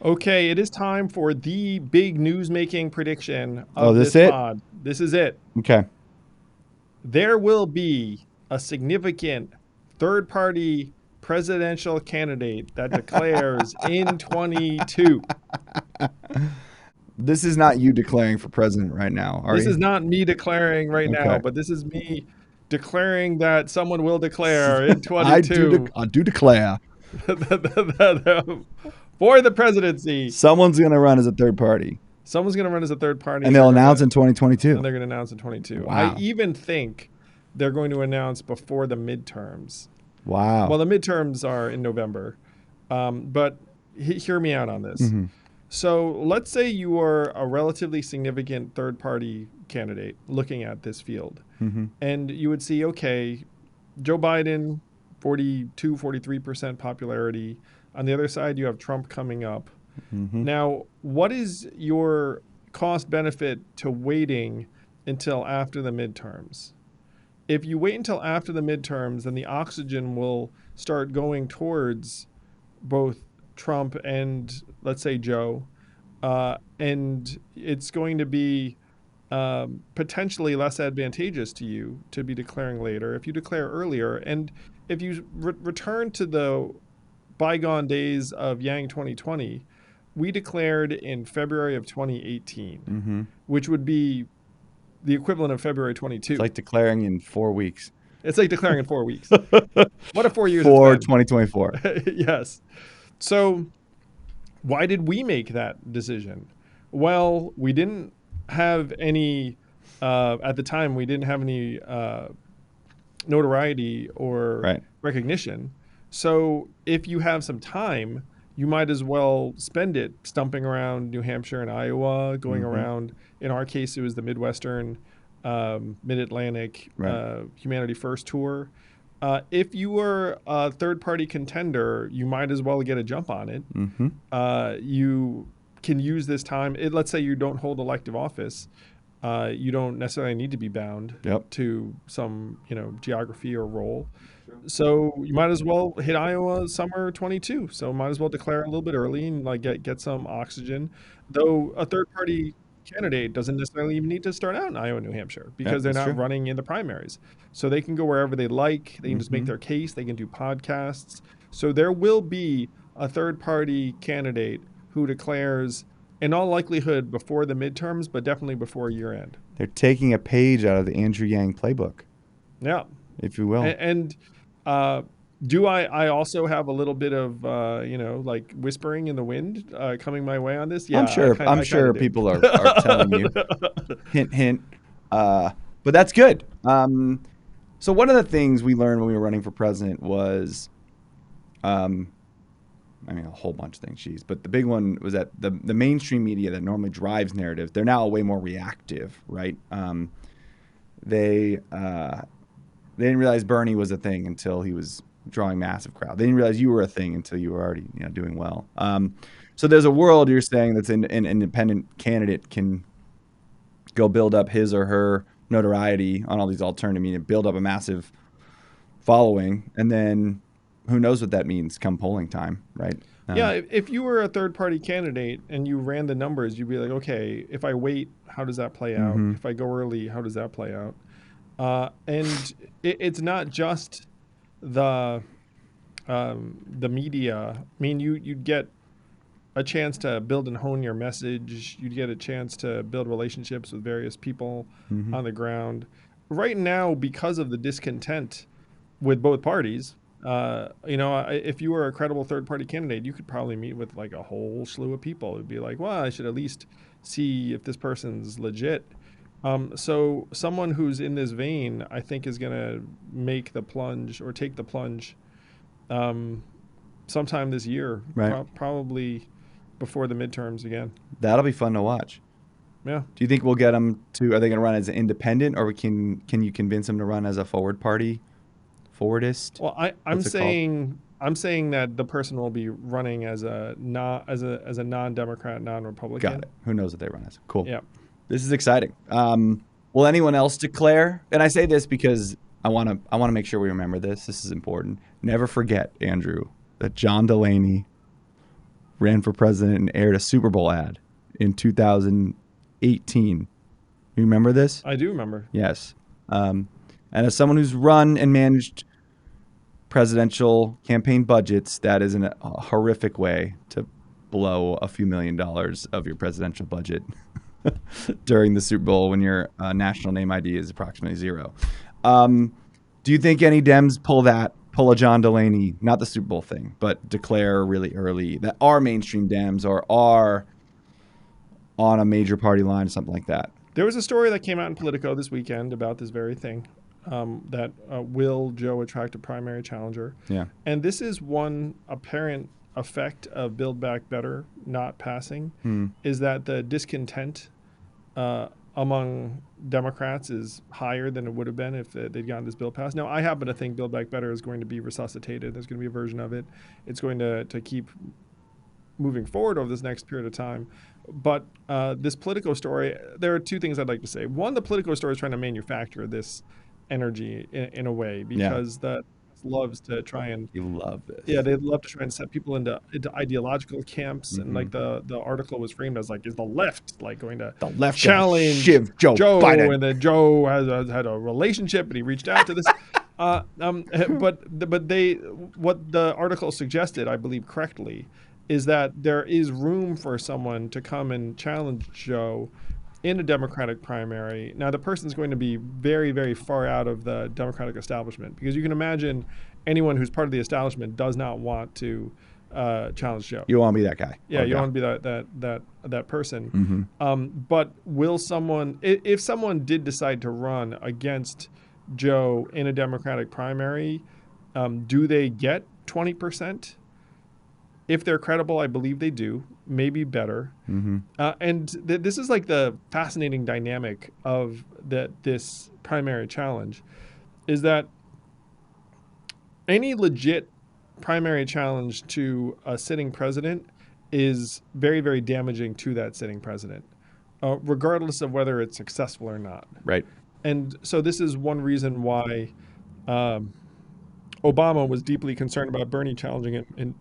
Okay, it is time for the big news-making prediction Oh, of this this it? pod. This is it. Okay. There will be a significant third-party presidential candidate that declares in 22. This is not you declaring for president right now, are This you? is not me declaring right now, Okay. but this is me declaring that someone will declare in I do. 22 I do declare for the presidency. someone's gonna run as a third party, Someone's going to run as a third party, and and they'll announce in 2022. they're going to announce in 22. I Wow. even think they're going to announce before the midterms. Well, Wow. the midterms are in November, but hear me out on this. Hmm. So let's say you are a relatively significant third party candidate looking at this field, Hmm. and you would see, okay, Joe Biden, 42, 43% popularity. On the other side, you have Trump coming up. Hmm. Now, what is your cost benefit to waiting until after the midterms? If you wait until after the midterms, then the oxygen will start going towards both Trump and, let's say, Joe. And it's going to be potentially less advantageous to you to be declaring later if you declare earlier. And if you return to the bygone days of Yang 2020, we declared in February of 2018, Hmm. which would be the equivalent of February 22. It's like declaring in 4 weeks It's like declaring in 4 weeks. What a 4 years it's for been. 2024. Yes. So, why did we make that decision? Well, we didn't have any, at the time, we didn't have any notoriety or Right. recognition. So if you have some time, you might as well spend it stumping around New Hampshire and Iowa, going Hmm. around. In our case, it was the Midwestern, Mid-Atlantic Right. Humanity First tour. If you were a third-party contender, you might as well get a jump on it. Hmm. You can use this time. Let's say you don't hold elective office. You don't necessarily need to be bound Yep. to some, geography or role. So you might as well hit Iowa summer 22. So might as well declare a little bit early and like get some oxygen. Though a third party candidate doesn't necessarily even need to start out in Iowa, New Hampshire Yeah, because they're that's not true. running in the primaries. So they can go wherever they like. They can just make Hmm. their case. They can do podcasts. So there will be a third party candidate who declares in all likelihood before the midterms, but definitely before year end. They're taking a page out of the Andrew Yang playbook, Yeah. if you will. And uh, do I also have a little bit of like whispering in the wind coming my way on this? I'm Yeah, sure. I'm I kind sure of do. people are telling you. Hint, hint. But that's good. So one of the things we learned when we were running for president was, I mean, a whole bunch of things, geez. But the big one was that the mainstream media that normally drives narratives, they're now way more reactive, right? They didn't realize Bernie was a thing until he was drawing massive crowd. They didn't realize you were a thing until you were already doing well. So there's a world you're saying that's an independent candidate can go build up his or her notoriety on all these alternative media, build up a massive following, and then who knows what that means come polling time, right? Yeah, if you were a third party candidate and you ran the numbers, you'd be like, okay, if I wait, how does that play out? Mhm. If I go early, how does that play out? And it's not just the media. I mean, you'd get a chance to build and hone your message. You'd get a chance to build relationships with various people Mhm. on the ground. Right now, because of the discontent with both parties, if you were a credible third party candidate, you could probably meet with like a whole slew of people. It'd be like, well, I should at least see if this person's legit. So someone who's in this vein, I think, is going to make the plunge or take the plunge sometime this year, Right. probably before the midterms again. That'll be fun to watch. Yeah. Do you think we'll get them to? Are they going to run as an independent, or can you convince them to run as a forward party, forwardist? Well, I'm What's it called? saying that the person will be running as a non-Democrat, non-Republican. Got it. Who knows what they run as? Cool. Yeah. This is exciting. Will anyone else declare? And I say this because I want to make sure we remember this. This is important. Never forget, Andrew, that John Delaney ran for president and aired a Super Bowl ad in 2018. You remember this? I do remember. Yes. And as someone who's run and managed presidential campaign budgets, that is a horrific way to blow a few $1,000,000 of your presidential budget during the Super Bowl when your national name ID is approximately 0. Do you think any Dems pull a John Delaney, not the Super Bowl thing, but declare really early that are mainstream Dems or are on a major party line or something like that? There was a story that came out in Politico this weekend about this very thing, that will Joe attract a primary challenger? Yeah. And this is one apparent effect of Build Back Better not passing, is that the discontent among Democrats is higher than it would have been if they'd gotten this bill passed. Now, I happen to think Build Back Better is going to be resuscitated. There's going to be a version of it. It's going to keep moving forward over this next period of time. But this Politico story, there are two things I'd like to say. One, the Politico story is trying to manufacture this energy in a way, because that loves to try and You love this. yeah, they love to try and set people into ideological camps, and like the article was framed as like, is the left like going to The left challenge shiv Joe Biden. and then Joe has had a relationship and he reached out to this. But what the article suggested, I believe correctly, is that there is room for someone to come and challenge Joe in a Democratic primary. Now, the person's going to be very, very far out of the Democratic establishment, because you can imagine anyone who's part of the establishment does not want to challenge Joe. You want to be that guy. Yeah, you Okay. don't want to be that person. But will someone, if someone did decide to run against Joe in a Democratic primary, do they get 20%? If they're credible, I believe they do. Maybe better. And this is like the fascinating dynamic of this primary challenge, is that any legit primary challenge to a sitting president is very, very damaging to that sitting president, regardless of whether it's successful or not. Right. And so this is one reason why Obama was deeply concerned about Bernie challenging it in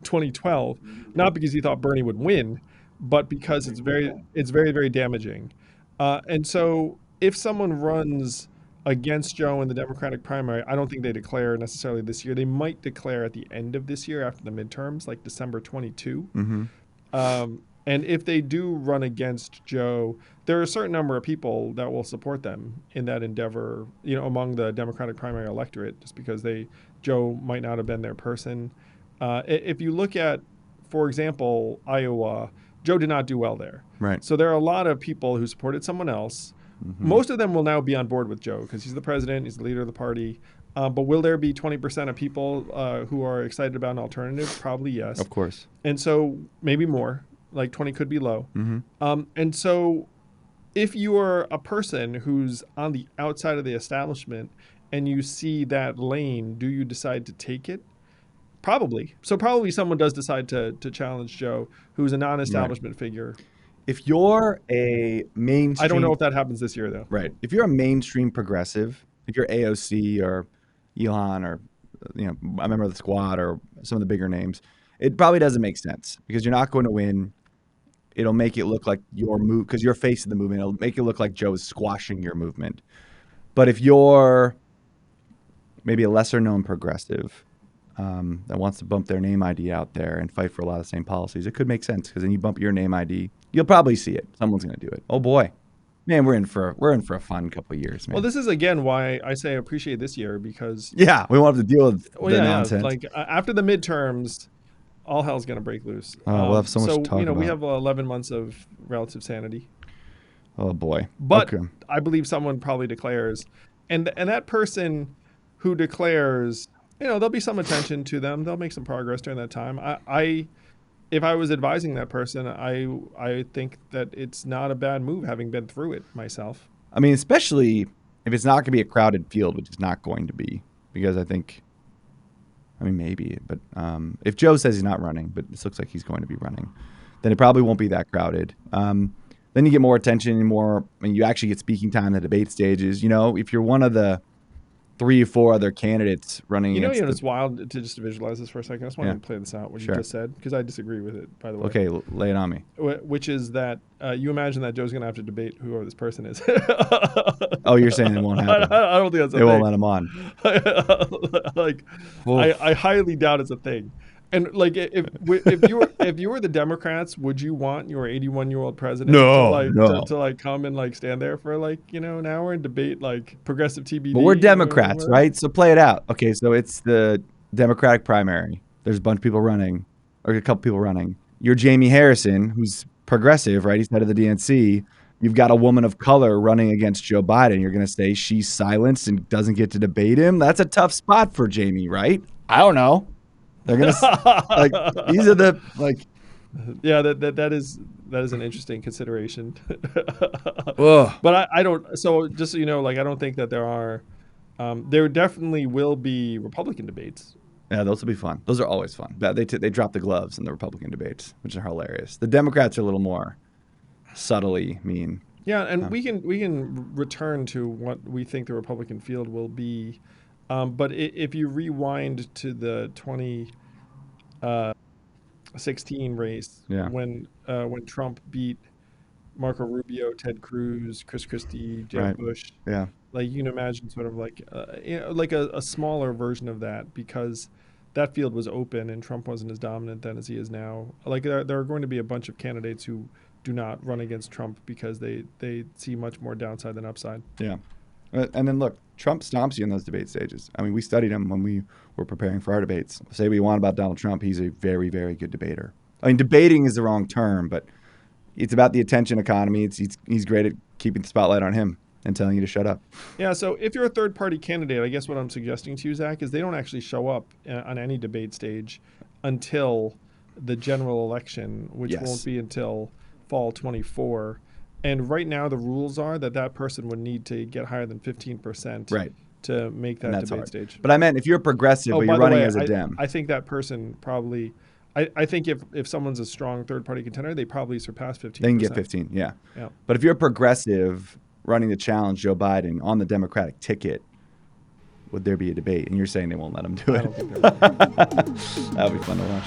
2012, not because he thought Bernie would win, but because it's very, very damaging. And so if someone runs against Joe in the Democratic primary, I don't think they declare necessarily this year. They might declare at the end of this year after the midterms, like December 22. And if they do run against Joe, there are a certain number of people that will support them in that endeavor, among the Democratic primary electorate, just because Joe might not have been their person. If you look at, for example, Iowa, Joe did not do well there. Right. So there are a lot of people who supported someone else. Most of them will now be on board with Joe because he's the president, he's the leader of the party. But will there be 20% of people who are excited about an alternative? Probably yes. Of course. And so maybe more, like 20 could be low. And so if you are a person who's on the outside of the establishment and you see that lane, do you decide to take it? Probably. So probably someone does decide to challenge Joe, who's a non-establishment figure. If you're a mainstream... I don't know if that happens this year, though. Right. If you're a mainstream progressive, if you're AOC or Elon or, a member of the Squad or some of the bigger names, it probably doesn't make sense because you're not going to win. It'll make it look like your move, because you're face of the movement. It'll make it look like Joe is squashing your movement. But if you're maybe a lesser known progressive that wants to bump their name ID out there and fight for a lot of the same policies, it could make sense, because then you bump your name ID, you'll probably see it. Someone's going to do it. Oh boy, man, we're in for a fun couple of years, man. Well, this is again why I say I appreciate this year, because we won't have to deal with the nonsense. like after the midterms, all hell's going to break loose. We'll have so much to talk about. We have 11 months of relative sanity. Oh boy. But Okay. I believe someone probably declares, and that person who declares, there'll be some attention to them. They'll make some progress during that time. If I was advising that person, I think that it's not a bad move, having been through it myself. I mean, especially if it's not going to be a crowded field, which it's not going to be, because maybe, but if Joe says he's not running, but this looks like he's going to be running, then it probably won't be that crowded. Then you get more attention and you actually get speaking time in the debate stages. If you're one of the 3 or 4 other candidates running You know, against it's wild to just visualize this for a second. I just want Yeah. to play this out, what Sure. you just said, because I disagree with it, by the way. Okay, lay it on me. Which is that you imagine that Joe's going to have to debate whoever this person is. Oh, you're saying it won't happen. I don't think that's a They thing. won't let him on. Like, Oof. I highly doubt it's a thing. And like, if you were the Democrats, would you want your 81-year-old president to like come and like stand there for like an hour and debate like progressive TBD? But we're Democrats, or right? So play it out. Okay, so it's the Democratic primary. There's a bunch of people running, or a couple people running. You're Jamie Harrison, who's progressive, right? He's head of the DNC. You've got a woman of color running against Joe Biden. You're going to say she's silenced and doesn't get to debate him? That's a tough spot for Jamie, right? I don't know. They're going to like these are the like Yeah, that is an interesting consideration. ugh. But I don't. So just so you know, like I don't think that there are. There definitely will be Republican debates. Yeah, those will be fun. Those are always fun. They drop the gloves in the Republican debates, which are hilarious. The Democrats are a little more subtly mean. Yeah, and we can return to what we think the Republican field will be. But if you rewind to the 2016 race, Yeah. when Trump beat Marco Rubio, Ted Cruz, Chris Christie, Jeb Right. Bush, Yeah. like you can imagine sort of like like a smaller version of that, because that field was open and Trump wasn't as dominant then as he is now. Like there are going to be a bunch of candidates who do not run against Trump because they see much more downside than upside. Yeah. And then look, Trump stomps you in those debate stages. I mean, we studied him when we were preparing for our debates. Say what you want about Donald Trump, he's a very, very good debater. I mean, debating is the wrong term, but it's about the attention economy. He's great at keeping the spotlight on him and telling you to shut up. Yeah, so if you're a third-party candidate, I guess what I'm suggesting to you, Zach, is they don't actually show up on any debate stage until the general election, which Yes. won't be until fall 24. And right now, the rules are that person would need to get higher than 15% Right. to make that And that's debate hard. stage. But I meant if you're progressive, but by you're the running way, as a Dem. I think that person probably, I think if someone's a strong third-party contender, they probably surpass 15%. They can get 15, yeah. Yeah. But if you're a progressive running to challenge Joe Biden on the Democratic ticket, would there be a debate? And you're saying they won't let him do I it. don't think they're That would be fun to watch.